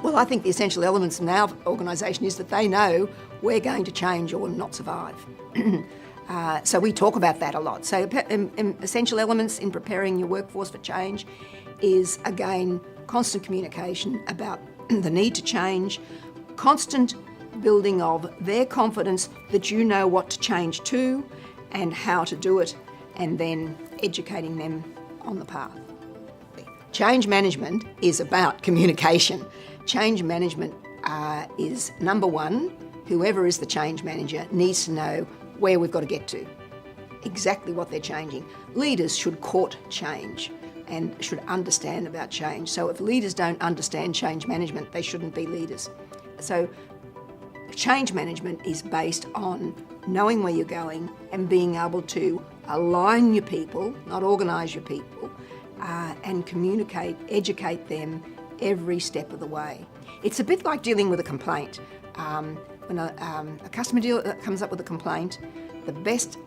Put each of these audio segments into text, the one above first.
Well, I think the essential elements in our organisation is that they know we're going to change or not survive. So we talk about that a lot. So essential elements in preparing your workforce for change is, again, constant communication about the need to change, constant building of their confidence that you know what to change to and how to do it, and then educating them on the path. Change management is about communication. Change management is number one. Whoever is the change manager needs to know where we've got to get to, exactly what they're changing. Leaders should court change and should understand about change. So if leaders don't understand change management, they shouldn't be leaders. So change management is based on knowing where you're going and being able to align your people, not organise your people, and communicate, educate them every step of the way. It's a bit like dealing with a complaint. When a customer comes up with a complaint, the best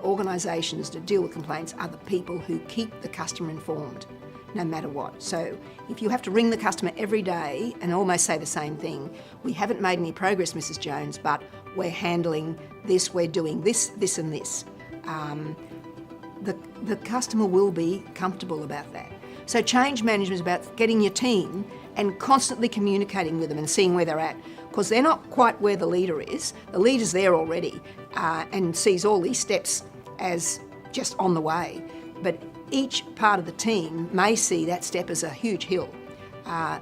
organisations to deal with complaints are the people who keep the customer informed, no matter what. So if you have to ring the customer every day and almost say the same thing, we haven't made any progress, Mrs. Jones, but we're handling this, we're doing this, this and this. The customer will be comfortable about that. So change management is about getting your team and constantly communicating with them and seeing where they're at, because they're not quite where the leader is. The leader's there already and sees all these steps as just on the way. But each part of the team may see that step as a huge hill.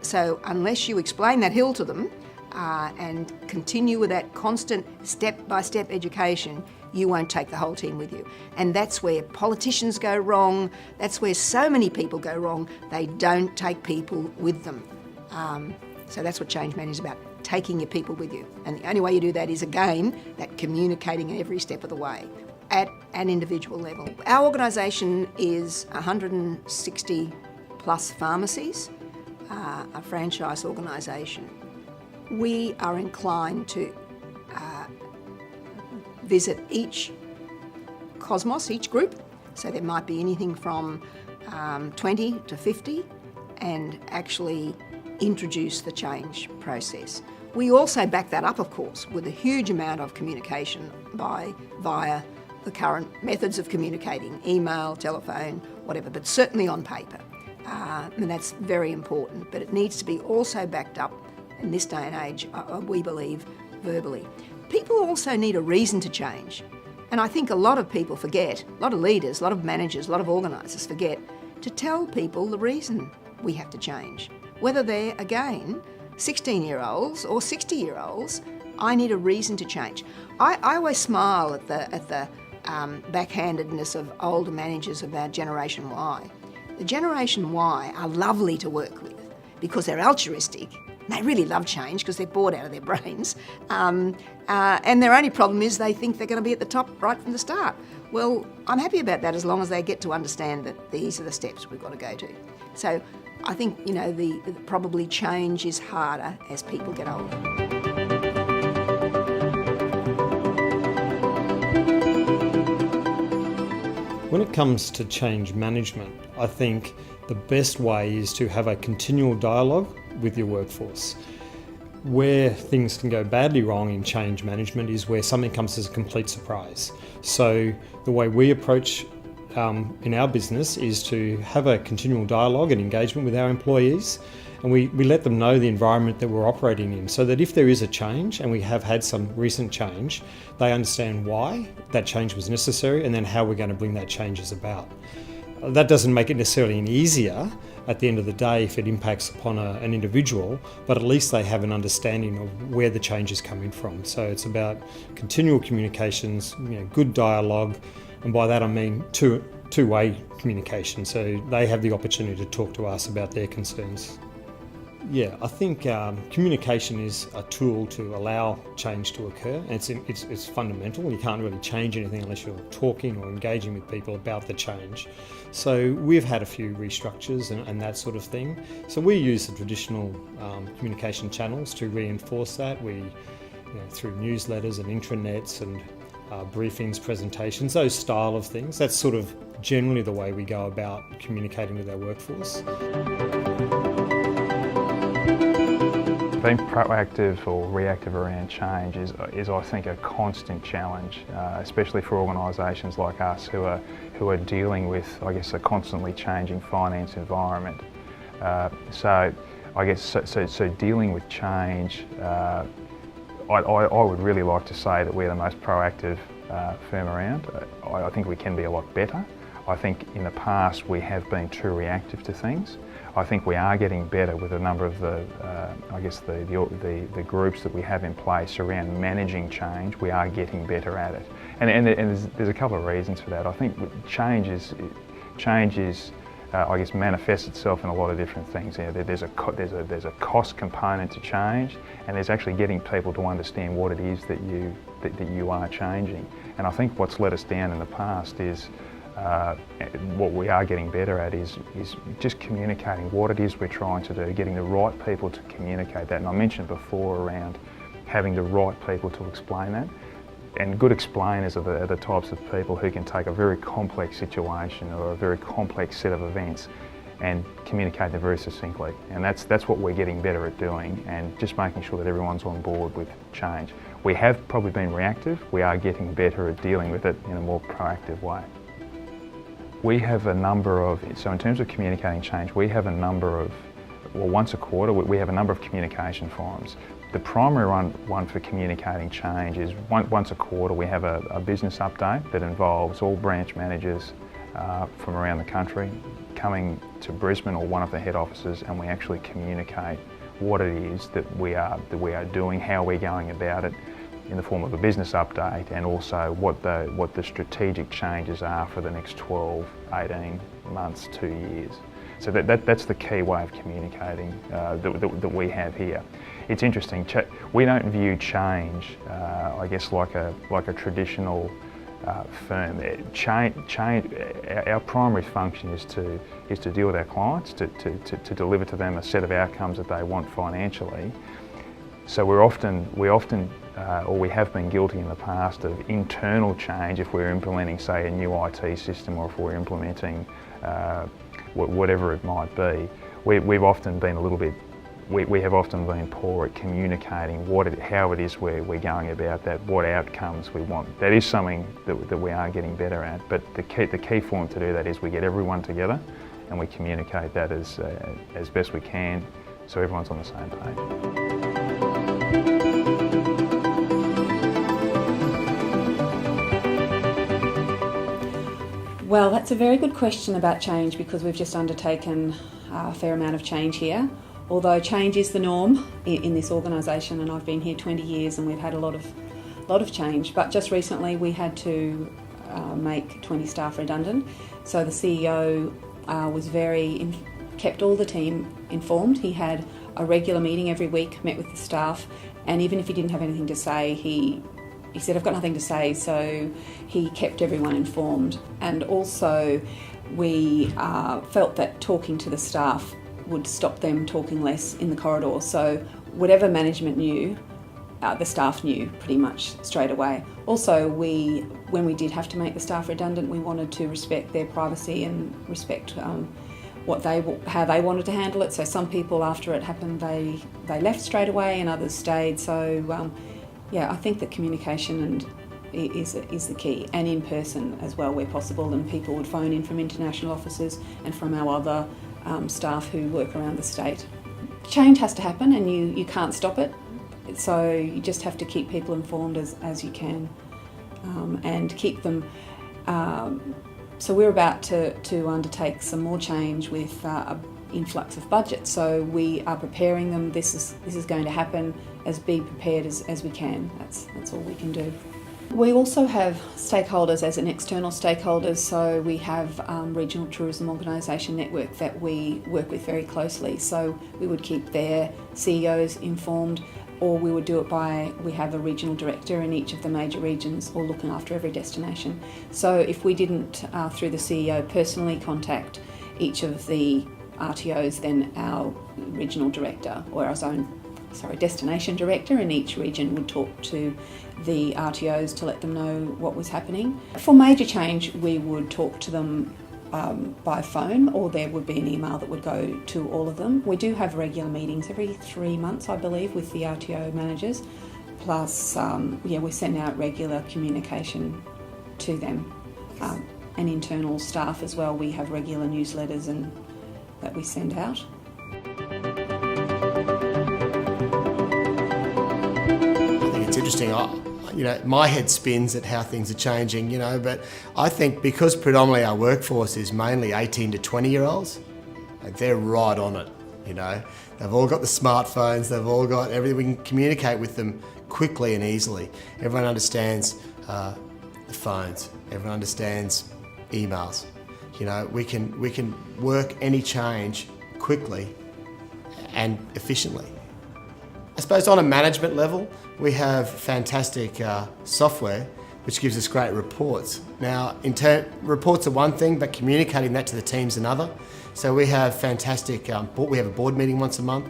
So unless you explain that hill to them and continue with that constant step-by-step education, you won't take the whole team with you. And that's where politicians go wrong. That's where so many people go wrong. They don't take people with them. So that's what change management is about, taking your people with you. And the only way you do that is, again, that communicating every step of the way at an individual level. Our organisation is 160 plus pharmacies, a franchise organisation. We are inclined to visit each cosmos, each group, so there might be anything from 20 to 50, and actually introduce the change process. We also back that up, of course, with a huge amount of communication via the current methods of communicating, email, telephone, whatever, but certainly on paper. And that's very important, but it needs to be also backed up in this day and age, we believe, verbally. People also need a reason to change. And I think a lot of people forget, a lot of leaders, a lot of managers, a lot of organisers forget to tell people the reason we have to change. Whether they're, again, 16-year-olds or 60-year-olds, I need a reason to change. I always smile at the backhandedness of older managers of our Generation Y. The Generation Y are lovely to work with because they're altruistic. They really love change because they're bored out of their brains. And their only problem is they think they're going to be at the top right from the start. Well, I'm happy about that as long as they get to understand that these are the steps we've got to go to. So I think, probably change is harder as people get older. When it comes to change management, I think the best way is to have a continual dialogue with your workforce. Where things can go badly wrong in change management is where something comes as a complete surprise. So the way we approach in our business is to have a continual dialogue and engagement with our employees, and we let them know the environment that we're operating in, so that if there is a change, and we have had some recent change, they understand why that change was necessary and then how we're going to bring that changes about. That doesn't make it necessarily any easier at the end of the day if it impacts upon an individual, but at least they have an understanding of where the change is coming from. So it's about continual communications, good dialogue, and by that I mean two-way communication, so they have the opportunity to talk to us about their concerns. Yeah, I think communication is a tool to allow change to occur. It's fundamental. You can't really change anything unless you're talking or engaging with people about the change. So we've had a few restructures and that sort of thing. So we use the traditional communication channels to reinforce that. We, through newsletters and intranets and briefings, presentations, those style of things. That's sort of generally the way we go about communicating with our workforce. Being proactive or reactive around change is I think, a constant challenge, especially for organisations like us who are dealing with, I guess, a constantly changing finance environment. So I guess so dealing with change, I would really like to say that we're the most proactive firm around. I think we can be a lot better. I think in the past we have been too reactive to things. I think we are getting better with a number of the groups that we have in place around managing change. We are getting better at it, and there's a couple of reasons for that. I think change is I guess manifests itself in a lot of different things. You know, there's a cost component to change, and there's actually getting people to understand what it is that you are changing. And I think what's let us down in the past is what we are getting better at is just communicating what it is we're trying to do, getting the right people to communicate that. And I mentioned before around having the right people to explain that. And good explainers are the types of people who can take a very complex situation or a very complex set of events and communicate them very succinctly. And that's what we're getting better at doing, and just making sure that everyone's on board with change. We have probably been reactive. We are getting better at dealing with it in a more proactive way. We have a number of, so in terms of communicating change, we have a number of, well, once a quarter, we have a number of communication forums. The primary one for communicating change is once a quarter we have a business update that involves all branch managers from around the country coming to Brisbane or one of the head offices, and we actually communicate what it is that we are doing, how we're going about it, in the form of a business update, and also what the strategic changes are for the next 12, 18 months, 2 years. So that's the key way of communicating that we have here. It's interesting. We don't view change, I guess, like a traditional firm. Our primary function is to deal with our clients, to deliver to them a set of outcomes that they want financially. So we have been guilty in the past of internal change if we're implementing, say, a new IT system, or if we're implementing whatever it might be. We have often been poor at communicating how it is we're going about that, what outcomes we want. That is something that we are getting better at, but the key form to do that is we get everyone together and we communicate that as best we can, so everyone's on the same page. Well, that's a very good question about change, because we've just undertaken a fair amount of change here. Although change is the norm in this organisation, and I've been here 20 years and we've had a lot of change. But just recently we had to make 20 staff redundant. So the CEO kept all the team informed. He had a regular meeting every week, met with the staff, and even if he didn't have anything to say, he said, I've got nothing to say, so he kept everyone informed. And also we felt that talking to the staff would stop them talking less in the corridor. So whatever management knew, the staff knew pretty much straight away. Also, when we did have to make the staff redundant, we wanted to respect their privacy and respect how they wanted to handle it. So some people, after it happened, they left straight away, and others stayed. So yeah, I think that communication is the key, and in person as well where possible. And people would phone in from international offices and from our other staff who work around the state. Change has to happen, and you can't stop it. So you just have to keep people informed as you can, and keep them. So we're about to undertake some more change with an influx of budget. So we are preparing them. This is going to happen. Be prepared as we can. That's all we can do. We also have stakeholders as an external stakeholders. So we have Regional Tourism Organisation Network that we work with very closely. So we would keep their CEOs informed, or we would do it we have a regional director in each of the major regions, or looking after every destination. So if we didn't, through the CEO, personally contact each of the RTOs, then our regional director or destination director in each region would talk to the RTOs to let them know what was happening. For major change, we would talk to them by phone, or there would be an email that would go to all of them. We do have regular meetings every 3 months, I believe, with the RTO managers. Plus, we send out regular communication to them. And internal staff as well, we have regular newsletters that we send out. I think it's interesting. My head spins at how things are changing, but I think because predominantly our workforce is mainly 18 to 20-year-olds, they're right on it, They've all got the smartphones, they've all got everything. We can communicate with them quickly and easily. Everyone understands the phones, everyone understands emails. We can work any change quickly and efficiently. I suppose on a management level, we have fantastic software which gives us great reports. Now, reports are one thing, but communicating that to the team's another. So we have fantastic, we have a board meeting once a month.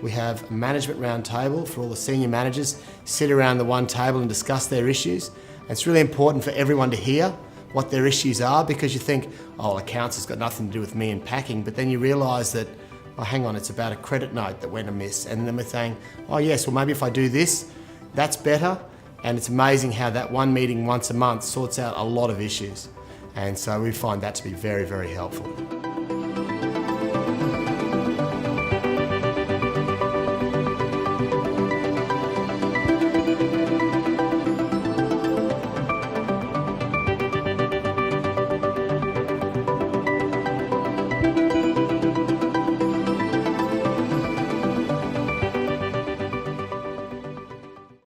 We have a management round table for all the senior managers, sit around the one table and discuss their issues. And it's really important for everyone to hear what their issues are, because you think, accounts has got nothing to do with me and packing, but then you realise that, hang on, it's about a credit note that went amiss. And then we're saying, yes, well maybe if I do this, that's better. And it's amazing how that one meeting once a month sorts out a lot of issues. And so we find that to be very, very helpful.